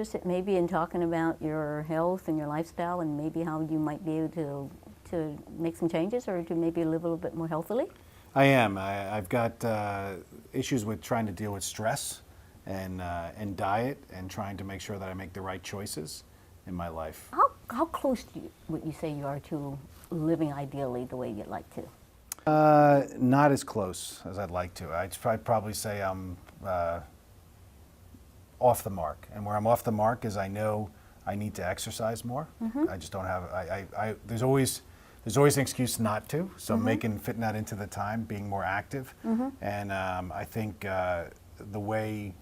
interested maybe in talking about your health and your lifestyle and maybe how you might be able to make some changes or to maybe live a little bit more healthily? I am. I've got issues with trying to deal with stress and diet and trying to make sure that I make the right choices in my life. How close would you say you are to living ideally the way you'd like to? Not as close as I'd like to. I'd probably say I'm off the mark. And where I'm off the mark is I know I need to exercise more. I just don't have, there's always an excuse not to. So I'm fitting that into the time, being more active. And I think the way,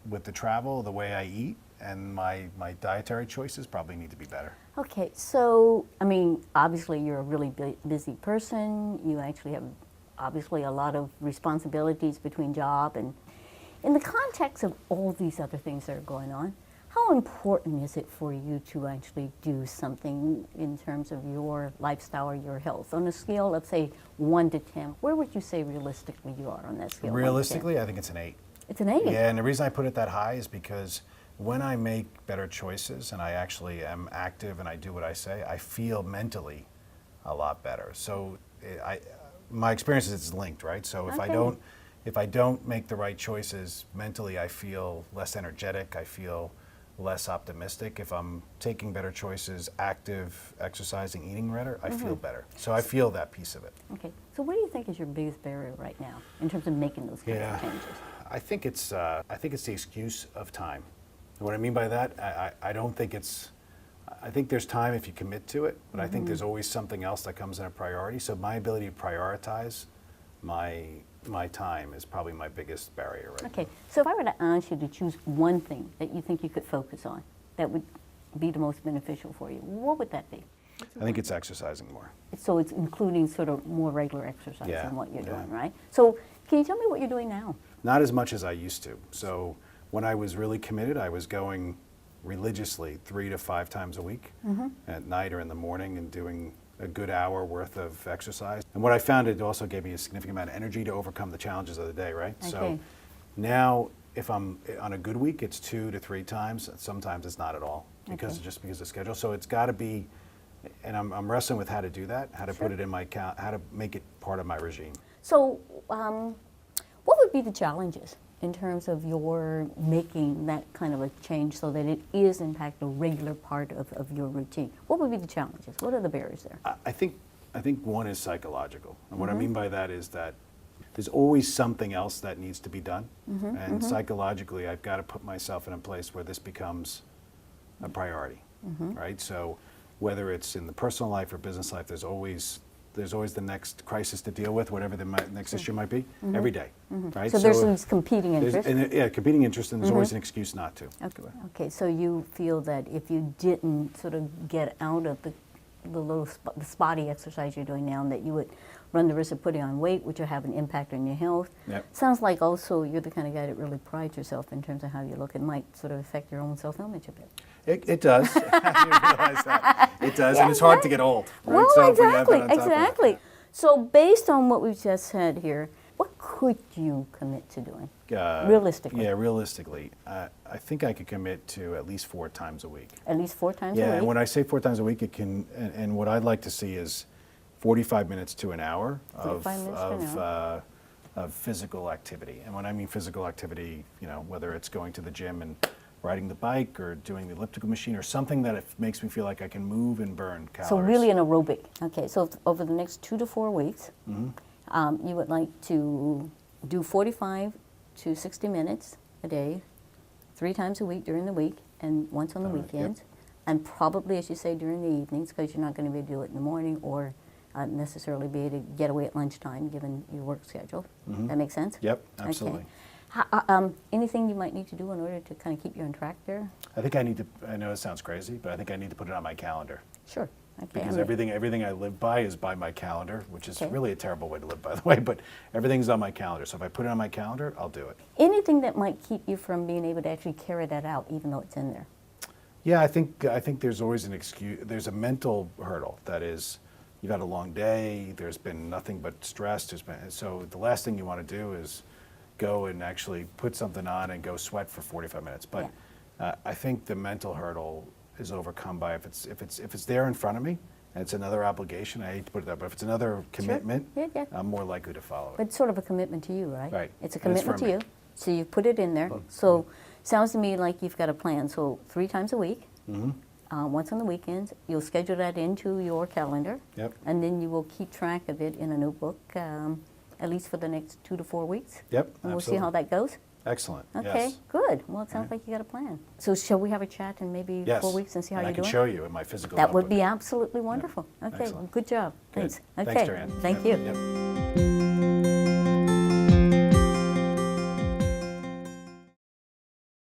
with the travel, the way I eat, and my dietary choices probably need to be better. Okay, so, I mean, obviously you're a really busy person. You actually have, obviously, a lot of responsibilities between job and in the context of all these other things that are going on, how important is it for you to actually do something in terms of your lifestyle or your health? On a scale of, say, 1 to 10, where would you say realistically you are on that scale? Realistically, I think it's an 8. It's an 8? Yeah, and the reason I put it that high is because when I make better choices and I actually am active and I do what I say, I feel mentally a lot better. So my experience is it's linked, right? So if I don't make the right choices mentally, I feel less energetic, I feel less optimistic. If I'm taking better choices, active, exercising, eating better, I feel better. So I feel that piece of it. Okay. So what do you think is your biggest barrier right now in terms of making those kind of changes? I think it's the excuse of time. And what I mean by that, I don't think it's, I think there's time if you commit to it, but I think there's always something else that comes in a priority. So my ability to prioritize my time is probably my biggest barrier right now. Okay, so if I were to ask you to choose one thing that you think you could focus on that would be the most beneficial for you, what would that be? I think it's exercising more. So it's including sort of more regular exercise than what you're doing, right? So can you tell me what you're doing now? Not as much as I used to. So when I was really committed, I was going religiously 3 to 5 times a week at night or in the morning and doing a good hour worth of exercise. And what I found, it also gave me a significant amount of energy to overcome the challenges of the day, right? Okay. So now if I'm on a good week, it's 2 to 3 times. Sometimes it's not at all because because of schedule. So it's got to be, and I'm wrestling with how to do that, how to put it in my how to make it part of my regime. So what would be the challenges in terms of your making that kind of a change so that it is in fact a regular part of your routine? What would be the challenges? What are the barriers there? I think one is psychological. And what I mean by that is that there's always something else that needs to be done. And psychologically, I've got to put myself in a place where this becomes a priority, right? So whether it's in the personal life or business life, there's always the next crisis to deal with, whatever the next issue might be, every day, right? So there's these competing interests? Competing interests, and there's always an excuse not to. Okay, so you feel that if you didn't sort of get out of the the spotty exercise you're doing now, that you would run the risk of putting on weight, which will have an impact on your health. Yep. Sounds like also you're the kind of guy that really prides yourself in terms of how you look. It might sort of affect your own self-image a bit. It does. You realize that. It does, and it's hard to get old, right? Well, So exactly. So based on what we've just said here, what could you commit to doing, realistically? Yeah, realistically. I think I could commit to at least 4 times a week. At least 4 times a week? Yeah, and when I say 4 times a week, it can, and what I'd like to see is 45 minutes to an hour of physical activity. And when I mean physical activity, you know, whether it's going to the gym and riding the bike or doing the elliptical machine or something that it makes me feel like I can move and burn calories. So really an aerobic. Okay, so over the next 2 to 4 weeks, you would like to do 45 to 60 minutes a day, 3 times a week during the week, and once on the weekends, and probably, as you say, during the evenings, because you're not going to be able to do it in the morning or necessarily be able to get away at lunchtime, given your work schedule. That makes sense? Yep, absolutely. Okay. Anything you might need to do in order to kind of keep you on track there? I think I need to, I know it sounds crazy, but I think I need to put it on my calendar. Sure. Okay. Because everything I live by is by my calendar, which is really a terrible way to live, by the way, but everything's on my calendar. So if I put it on my calendar, I'll do it. Anything that might keep you from being able to actually carry that out, even though it's in there? Yeah, I think there's always an excuse. There's a mental hurdle. That is, you've had a long day, there's been nothing but stress, so the last thing you want to do is go and actually put something on and go sweat for 45 minutes. But I think the mental hurdle is overcome by if it's there in front of me and it's another obligation. I hate to put it that, but if it's another commitment, Yeah, yeah. I'm more likely to follow it. But it's sort of a commitment to you, right? Right. It's a And it's commitment for to me. you. So you put it in there. So sounds to me like you've got a plan. So 3 times a week, once on the weekends, you'll schedule that into your calendar. Yep. And then you will keep track of it in a notebook, at least for the next 2 to 4 weeks. Yep, And we'll see absolutely. how that goes. Excellent. Okay, Yes. good. Well, it sounds like you got a plan. So shall we have a chat in maybe Yes. 4 weeks and see how and you're I can doing? show you in my physical That would notebook. be absolutely wonderful. Okay, Excellent. good job. Good. Thanks. Thanks, Okay, Joanne. thank Yep. you. Yep.